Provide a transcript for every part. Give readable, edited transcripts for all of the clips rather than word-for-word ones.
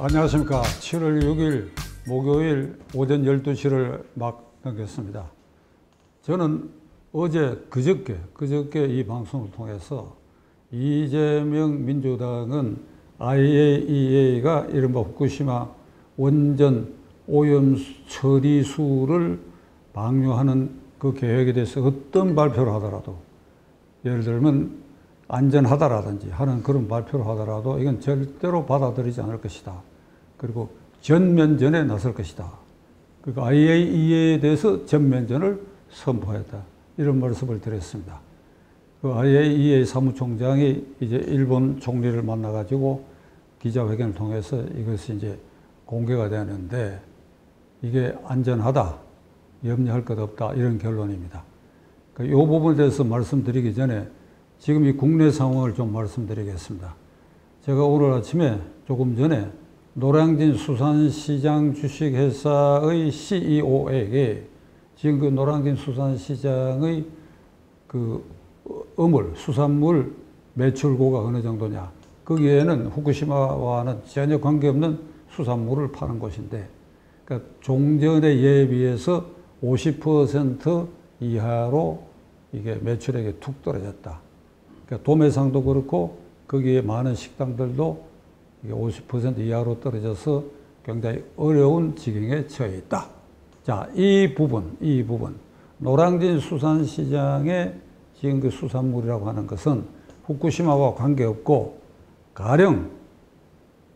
안녕하십니까. 7월 6일 목요일 오전 12시를 막 넘겼습니다. 저는 그저께 이 방송을 통해서 이재명 민주당은 IAEA가 이른바 후쿠시마 원전 오염 처리수를 방류하는 그 계획에 대해서 어떤 발표를 하더라도, 예를 들면 안전하다라든지 하는 그런 발표를 하더라도 이건 절대로 받아들이지 않을 것이다. 그리고 전면전에 나설 것이다. 그러니까 IAEA에 대해서 전면전을 선포했다. 이런 말씀을 드렸습니다. 그 IAEA 사무총장이 이제 일본 총리를 만나가지고 기자회견을 통해서 이것이 이제 공개가 되는데, 이게 안전하다, 염려할 것 없다, 이런 결론입니다. 그러니까 이 부분에 대해서 말씀드리기 전에 지금 이 국내 상황을 좀 말씀드리겠습니다. 제가 오늘 아침에 조금 전에 노량진 수산시장 주식회사의 CEO에게 지금 그 노량진 수산시장의 그 수산물 매출고가 어느 정도냐, 거기에는 후쿠시마와는 전혀 관계없는 수산물을 파는 곳인데, 그러니까 종전에 예비해서 50% 이하로 이게 매출액이 툭 떨어졌다. 그러니까 도매상도 그렇고 거기에 많은 식당들도 이게 50% 이하로 떨어져서 굉장히 어려운 지경에 처해 있다. 자, 이 부분, 노량진 수산시장의 지금 그 수산물이라고 하는 것은 후쿠시마와 관계없고, 가령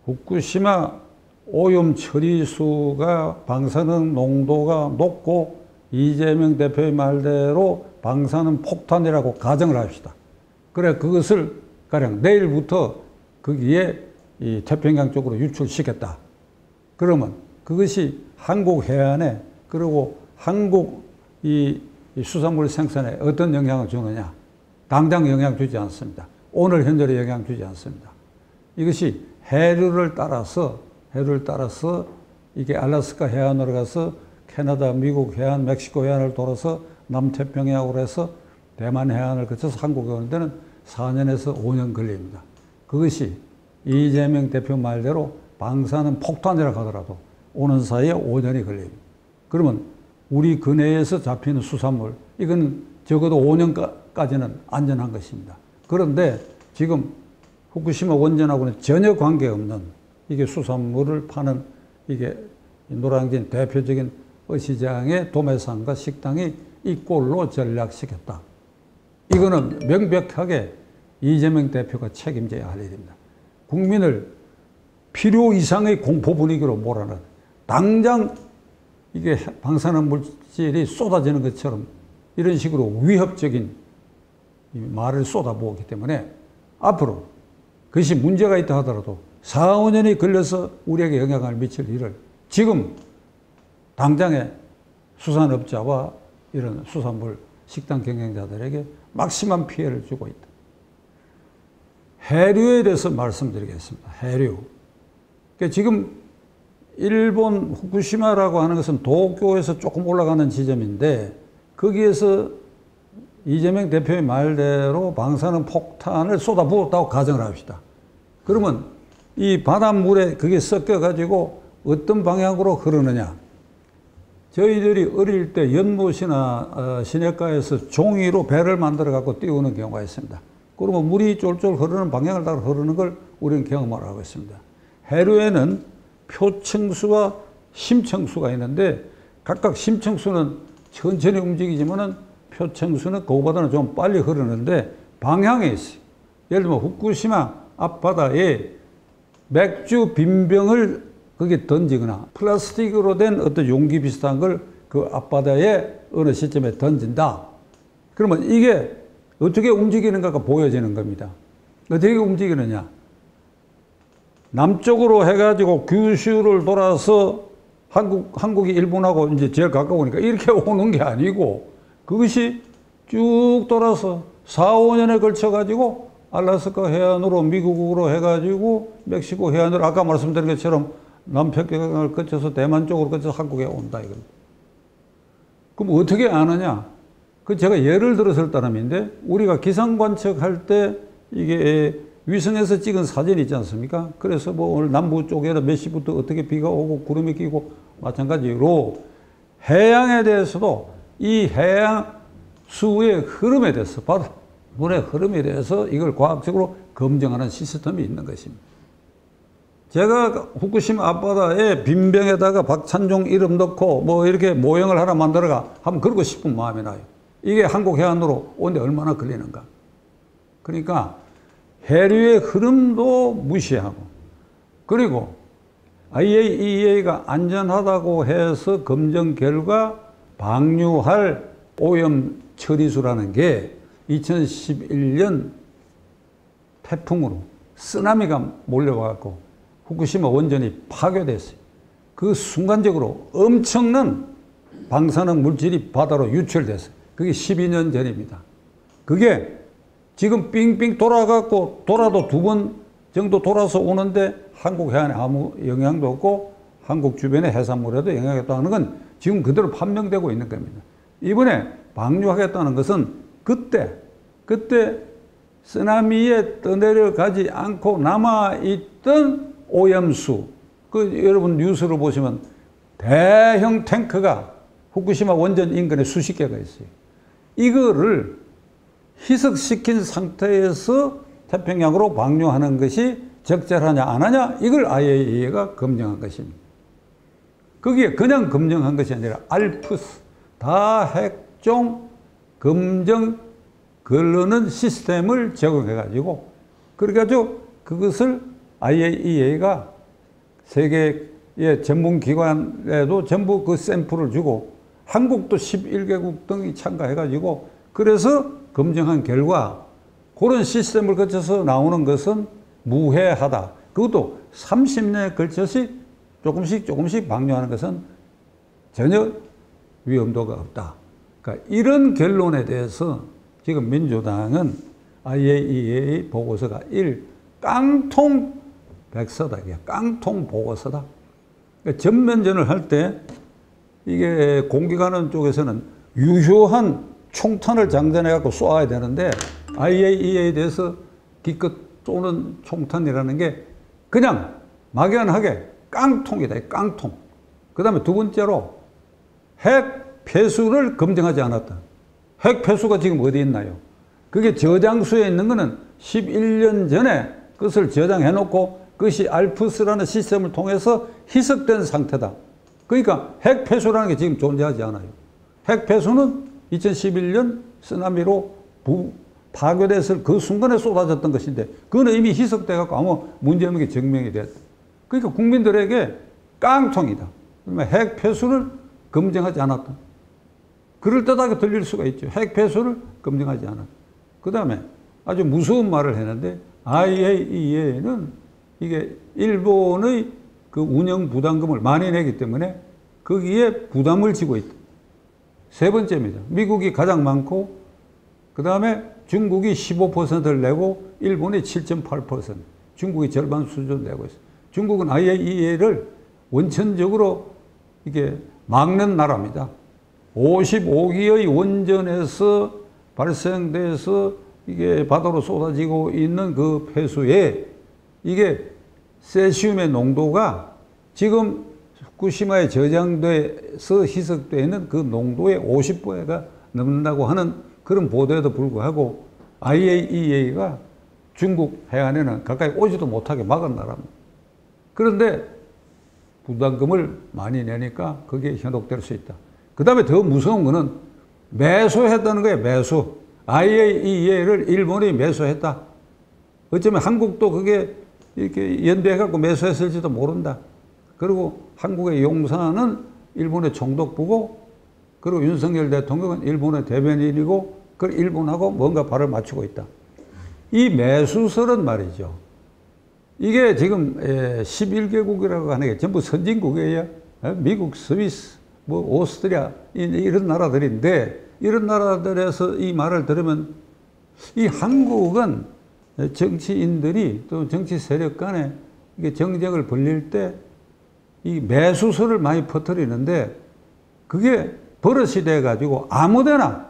후쿠시마 오염 처리수가 방사능 농도가 높고 이재명 대표의 말대로 방사능 폭탄이라고 가정을 합시다. 그래, 그것을 가령 내일부터 거기에 이 태평양 쪽으로 유출시켰다. 그러면 그것이 한국 해안에, 그리고 한국 이 수산물 생산에 어떤 영향을 주느냐? 당장 영향 주지 않습니다. 오늘 현재로 영향 주지 않습니다. 이것이 해류를 따라서 이게 알래스카 해안으로 가서 캐나다, 미국 해안, 멕시코 해안을 돌아서 남태평양으로 해서 대만 해안을 거쳐서 한국에 오는 데는 4년에서 5년 걸립니다. 그것이 이재명 대표 말대로 방사능 폭탄이라고 하더라도 오는 사이에 5년이 걸립니다. 그러면 우리 근해에서 잡히는 수산물, 이건 적어도 5년까지는 안전한 것입니다. 그런데 지금 후쿠시마 원전하고는 전혀 관계없는 이게 수산물을 파는 이게 노량진 대표적인 어시장의 도매상과 식당이 이 꼴로 전락시켰다. 이거는 명백하게 이재명 대표가 책임져야 할 일입니다. 국민을 필요 이상의 공포 분위기로 몰아넣은, 당장 이게 방사능 물질이 쏟아지는 것처럼 이런 식으로 위협적인 말을 쏟아부었기 때문에 앞으로 그것이 문제가 있다 하더라도 4, 5년이 걸려서 우리에게 영향을 미칠 일을 지금 당장에 수산업자와 이런 수산물 식당 경영자들에게 막심한 피해를 주고 있다. 해류에 대해서 말씀드리겠습니다. 해류. 그러니까 지금 일본 후쿠시마라고 하는 것은 도쿄에서 조금 올라가는 지점인데, 거기에서 이재명 대표의 말대로 방사능 폭탄을 쏟아부었다고 가정을 합시다. 그러면 이 바닷물에 그게 섞여가지고 어떤 방향으로 흐르느냐. 저희들이 어릴 때 연못이나 시냇가에서 종이로 배를 만들어 갖고 띄우는 경우가 있습니다. 그러면 물이 쫄쫄 흐르는 방향을 따라 흐르는 걸 우리는 경험을 하고 있습니다. 해류에는 표층수와 심층수가 있는데, 각각 심층수는 천천히 움직이지만은 표층수는 그거보다는 좀 빨리 흐르는데 방향에 있어요. 예를 들면 후쿠시마 앞바다에 맥주 빈병을 거기에 던지거나 플라스틱으로 된 어떤 용기 비슷한 걸 그 앞바다에 어느 시점에 던진다. 그러면 이게 어떻게 움직이는가가 보여지는 겁니다. 어떻게 움직이느냐. 남쪽으로 해가지고 규슈를 돌아서 한국이 일본하고 이제 제일 가까우니까 이렇게 오는 게 아니고, 그것이 쭉 돌아서 4, 5년에 걸쳐가지고 알래스카 해안으로 미국으로 해가지고 멕시코 해안으로 아까 말씀드린 것처럼 남태평양을 거쳐서 대만 쪽으로 거쳐서 한국에 온다 이겁니다. 그럼 어떻게 아느냐? 그 제가 예를 들었을 따름인데, 우리가 기상 관측할 때 이게 위성에서 찍은 사진이 있지 않습니까? 그래서 뭐 오늘 남부 쪽에는 몇 시부터 어떻게 비가 오고 구름이 끼고 마찬가지로 해양에 대해서도 이 해양 수의 흐름에 대해서 바다 물의 흐름에 대해서 이걸 과학적으로 검증하는 시스템이 있는 것입니다. 제가 후쿠시마 앞바다에 빈병에다가 박찬종 이름 넣고 뭐 이렇게 모형을 하나 만들어가 한번 그러고 싶은 마음이 나요. 이게 한국 해안으로 오는데 얼마나 걸리는가. 그러니까 해류의 흐름도 무시하고 그리고 IAEA가 안전하다고 해서 검증 결과 방류할 오염 처리수라는 게 2011년 태풍으로 쓰나미가 몰려와갖고 후쿠시마 원전이 파괴됐어요. 그 순간적으로 엄청난 방사능 물질이 바다로 유출됐어요. 그게 12년 전입니다. 그게 지금 빙빙 돌아갖고 돌아도 2번 정도 돌아서 오는데 한국 해안에 아무 영향도 없고 한국 주변의 해산물에도 영향이 없다는 건 지금 그대로 판명되고 있는 겁니다. 이번에 방류하겠다는 것은 그때 쓰나미에 떠내려가지 않고 남아있던 오염수, 여러분 뉴스를 보시면 대형 탱크가 후쿠시마 원전 인근에 수십 개가 있어요. 이거를 희석시킨 상태에서 태평양으로 방류하는 것이 적절하냐 안 하냐 이걸 IAEA가 검증한 것입니다. 거기에 그냥 검증한 것이 아니라 알프스 다핵종 검증 걸르는 시스템을 제공해가지고 그래가지고 그것을 IAEA가 세계의 전문기관에도 전부 그 샘플을 주고 한국도 11개국 등이 참가해가지고 그래서 검증한 결과 그런 시스템을 거쳐서 나오는 것은 무해하다. 그것도 30년에 걸쳐서 조금씩 방류하는 것은 전혀 위험도가 없다. 그러니까 이런 결론에 대해서 지금 민주당은 IAEA 보고서가 깡통 백서다. 깡통 보고서다. 그러니까 전면전을 할 때 이게 공격하는 쪽에서는 유효한 총탄을 장전해갖고 쏘아야 되는데 IAEA에 대해서 기껏 쏘는 총탄이라는 게 그냥 막연하게 깡통이다. 깡통. 그 다음에 두 번째로 핵 폐수를 검증하지 않았다. 핵 폐수가 지금 어디 있나요? 그게 저장소에 있는 거는 11년 전에 그것을 저장해 놓고 그것이 알프스라는 시스템을 통해서 희석된 상태다. 그러니까 핵 폐수라는 게 지금 존재하지 않아요. 핵 폐수는 2011년 쓰나미로 파괴됐을 그 순간에 쏟아졌던 것인데 그거는 이미 희석돼 갖고 아무 문제 없는 게 증명이 됐다. 그러니까 국민들에게 깡통이다. 그러면 핵 폐수를 검증하지 않았다. 그럴듯하게 들릴 수가 있죠. 핵 폐수를 검증하지 않았다. 그 다음에 아주 무서운 말을 했는데 IAEA는 이게 일본의 그 운영 부담금을 많이 내기 때문에 거기에 부담을 지고 있다. 세 번째입니다. 미국이 가장 많고 그 다음에 중국이 15%를 내고 일본이 7.8%. 중국이 절반 수준 내고 있어요. 중국은 IAEA를 원천적으로 이게 막는 나라입니다. 55기의 원전에서 발생돼서 이게 바다로 쏟아지고 있는 그 폐수에 이게 세슘의 농도가 지금 후쿠시마에 저장돼서 희석되어 있는 그 농도의 50배가 넘는다고 하는 그런 보도에도 불구하고 IAEA가 중국 해안에는 가까이 오지도 못하게 막은 나라입니다. 그런데 부담금을 많이 내니까 그게 현혹될 수 있다. 그 다음에 더 무서운 거는 매수했다는 거예요. 매수. IAEA를 일본이 매수했다. 어쩌면 한국도 그게 이렇게 연대해갖고 매수했을지도 모른다. 그리고 한국의 용산은 일본의 총독부고 그리고 윤석열 대통령은 일본의 대변인이고 그 일본하고 뭔가 발을 맞추고 있다. 이 매수설은 말이죠. 이게 지금 11개국이라고 하는 게 전부 선진국이에요. 미국, 스위스, 뭐 오스트리아 이런 나라들인데 이런 나라들에서 이 말을 들으면 이 한국은 정치인들이 또 정치 세력 간에 이게 정쟁을 벌릴 때 이 매수설을 많이 퍼뜨리는데 그게 버릇이 돼가지고 아무데나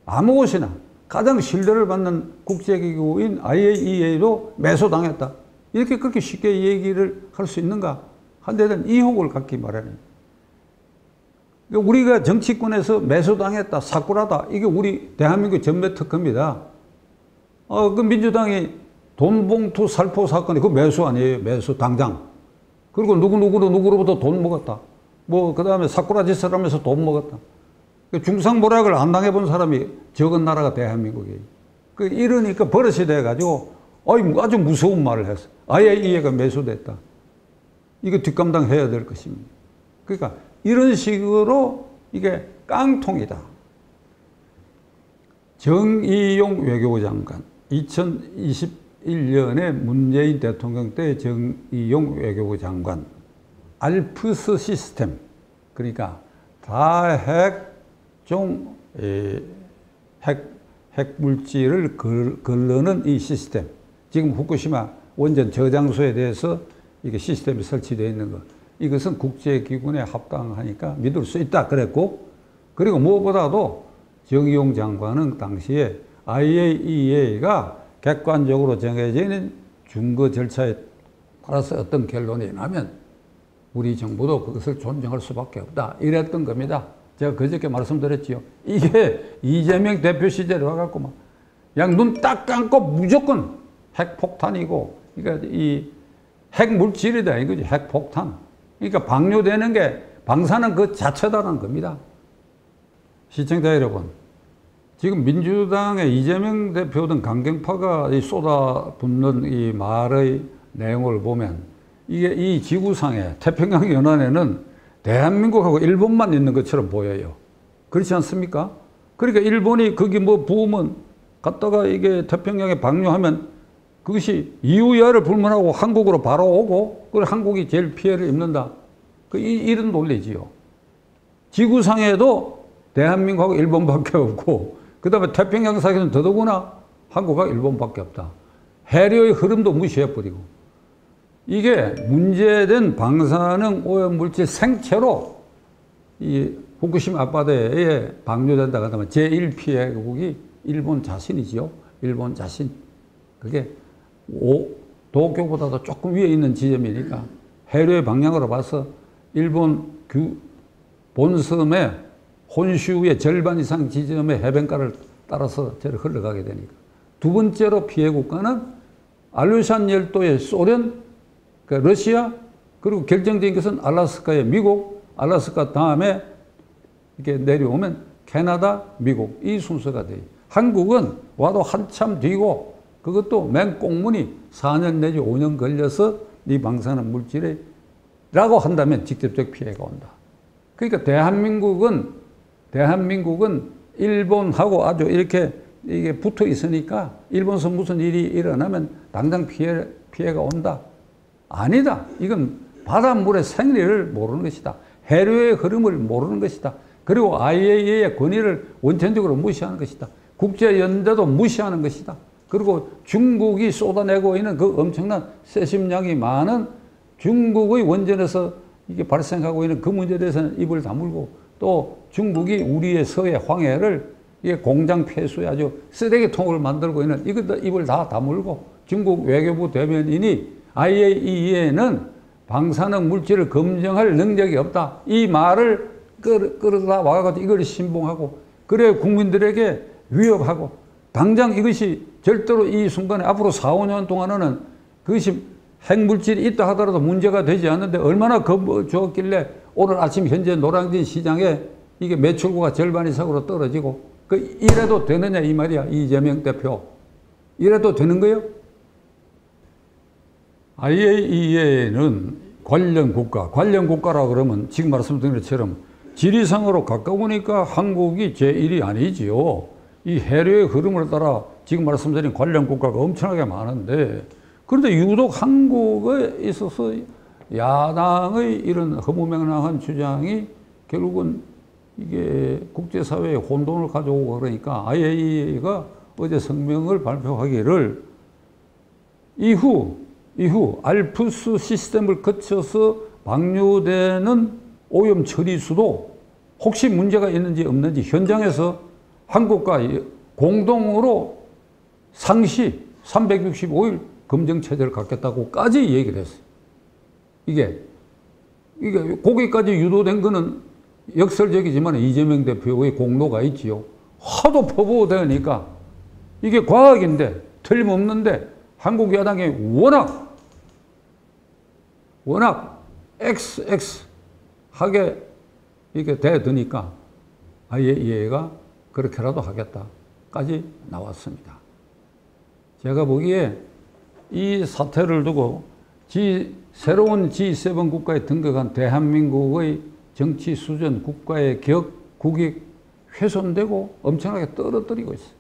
아무 곳이나 가장 신뢰를 받는 국제기구인 IAEA도 매수당했다. 이렇게 그렇게 쉽게 얘기를 할 수 있는가? 한 데 대한 의혹을 갖기 마련입니다. 우리가 정치권에서 매수당했다, 사꾸라다. 이게 우리 대한민국 전매 특허입니다. 그 민주당이 돈봉투 살포 사건이 그 매수 아니에요. 매수 당장. 그리고 누구로부터 돈 먹었다. 그 다음에 사꾸라 짓을 하면서 돈 먹었다. 중상모략을 안 당해본 사람이 적은 나라가 대한민국이에요. 이러니까 버릇이 돼가지고 아주 무서운 말을 했어. IAEA가 매수됐다. 이거 뒷감당해야 될 것입니다. 그러니까 이런 식으로 이게 깡통이다. 정의용 외교부 장관, 2021년에 문재인 대통령 때 정의용 외교부 장관, 알프스 시스템, 그러니까 다핵종 핵물질을 걸르는 이 시스템, 지금 후쿠시마 원전 저장소에 대해서 이게 시스템이 설치되어 있는 것, 이것은 국제기gun에 합당하니까 믿을 수 있다 그랬고, 그리고 무엇보다도 정의용 장관은 당시에 IAEA가 객관적으로 정해진 준거 절차에 따라서 어떤 결론이 나면 우리 정부도 그것을 존중할 수밖에 없다, 이랬던 겁니다. 제가 그저께 말씀드렸지요. 이게 이재명 대표 시절에 와갖고 막 그냥 눈 딱 감고 무조건 핵폭탄이고, 그러니까 이 핵물질이다 이거지, 핵폭탄. 그러니까 방류되는 게, 방사능 그 자체다라는 겁니다. 시청자 여러분, 지금 민주당의 이재명 대표 등 강경파가 쏟아붓는 이 말의 내용을 보면 이게 이 지구상에 태평양 연안에는 대한민국하고 일본만 있는 것처럼 보여요. 그렇지 않습니까? 그러니까 일본이 거기 부으면 갔다가 이게 태평양에 방류하면 그것이 이유야를 불문하고 한국으로 바로 오고, 그리고 한국이 제일 피해를 입는다. 이런 논리지요. 지구상에도 대한민국하고 일본밖에 없고, 그 다음에 태평양사에는 더더구나 한국하고 일본밖에 없다. 해류의 흐름도 무시해버리고, 이게 문제된 방사능 오염물질 생체로 이 후쿠시마 앞바다에 방류된다 그러면 제1피해국이 일본 자신이지요. 일본 자신. 그게 도쿄보다도 조금 위에 있는 지점이니까 해류의 방향으로 봐서 일본 본섬의 혼슈의 절반 이상 지점의 해변가를 따라서 저를 흘러가게 되니까. 두 번째로 피해 국가는 알루산 열도의 소련, 러시아, 그리고 결정적인 것은 알래스카의 미국, 알래스카 다음에 이렇게 내려오면 캐나다, 미국, 이 순서가 돼요. 한국은 와도 한참 뒤고, 그것도 맨 꽁무니 4년 내지 5년 걸려서 이 방사능 물질에 라고 한다면 직접적 피해가 온다. 그러니까 대한민국은 일본하고 아주 이렇게 이게 붙어 있으니까 일본서 무슨 일이 일어나면 당장 피해가 온다. 아니다. 이건 바닷물의 생리를 모르는 것이다. 해류의 흐름을 모르는 것이다. 그리고 IAEA의 권위를 원천적으로 무시하는 것이다. 국제연대도 무시하는 것이다. 그리고 중국이 쏟아내고 있는 그 엄청난 세심량이 많은 중국의 원전에서 이게 발생하고 있는 그 문제에 대해서는 입을 다물고, 또 중국이 우리의 서해 황해를 이게 공장 폐수에 아주 쓰레기통을 만들고 있는 이것도 입을 다 다물고, 중국 외교부 대변인이 IAEA는 방사능 물질을 검증할 능력이 없다, 이 말을 끌어다 와가지고 이걸 신봉하고, 그래 국민들에게 위협하고, 당장 이것이 절대로 이 순간에 앞으로 4, 5년 동안은 그것이 핵물질이 있다 하더라도 문제가 되지 않는데 얼마나 겁주었길래 오늘 아침 현재 노량진 시장에 이게 매출고가 절반 이상으로 떨어지고, 이래도 되느냐 이 말이야. 이재명 대표. 이래도 되는 거예요? IAEA는 관련 국가라 그러면 지금 말씀드린 것처럼 지리상으로 가까우니까 한국이 제1이 아니지요. 이 해류의 흐름을 따라 지금 말씀드린 관련 국가가 엄청나게 많은데, 그런데 유독 한국에 있어서 야당의 이런 허무맹랑한 주장이 결국은 이게 국제사회에 혼돈을 가져오고, 그러니까 IAEA가 어제 성명을 발표하기를 이후 알프스 시스템을 거쳐서 방류되는 오염 처리수도 혹시 문제가 있는지 없는지 현장에서 한국과 공동으로 상시 365일 검증체제를 갖겠다고까지 얘기를 했어요. 이게 거기까지 유도된 거는 역설적이지만 이재명 대표의 공로가 있지요. 하도 퍼부어대니까 이게 과학인데 틀림없는데 한국 야당이 워낙 XX 하게 이게 대드니까 아예 얘가 그렇게라도 하겠다까지 나왔습니다. 제가 보기에 이 사태를 두고 새로운 G7 국가에 등극한 대한민국의 정치 수준, 국가의 국익 훼손되고 엄청나게 떨어뜨리고 있어요.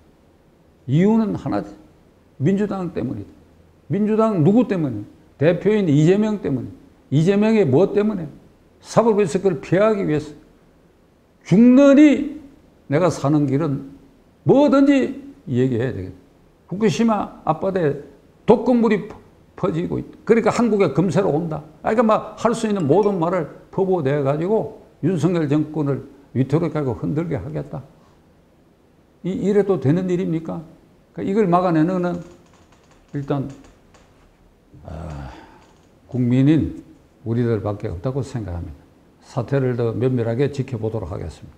이유는 하나지. 민주당 때문이다. 민주당 누구 때문에? 대표인 이재명 때문에. 이재명의 뭐 때문에? 사법리스크를 피하기 위해서. 죽느니 내가 사는 길은 뭐든지 얘기해야 되겠다. 후쿠시마 앞바다에 독극물이 퍼지고 있다. 그러니까 한국에 금세로 온다. 그러니까 막 할 수 있는 모든 말을 퍼부어내가지고 윤석열 정권을 위태롭게 깔고 흔들게 하겠다. 이래도 되는 일입니까? 그러니까 이걸 막아내는 건 일단 국민인 우리들밖에 없다고 생각합니다. 사태를 더 면밀하게 지켜보도록 하겠습니다.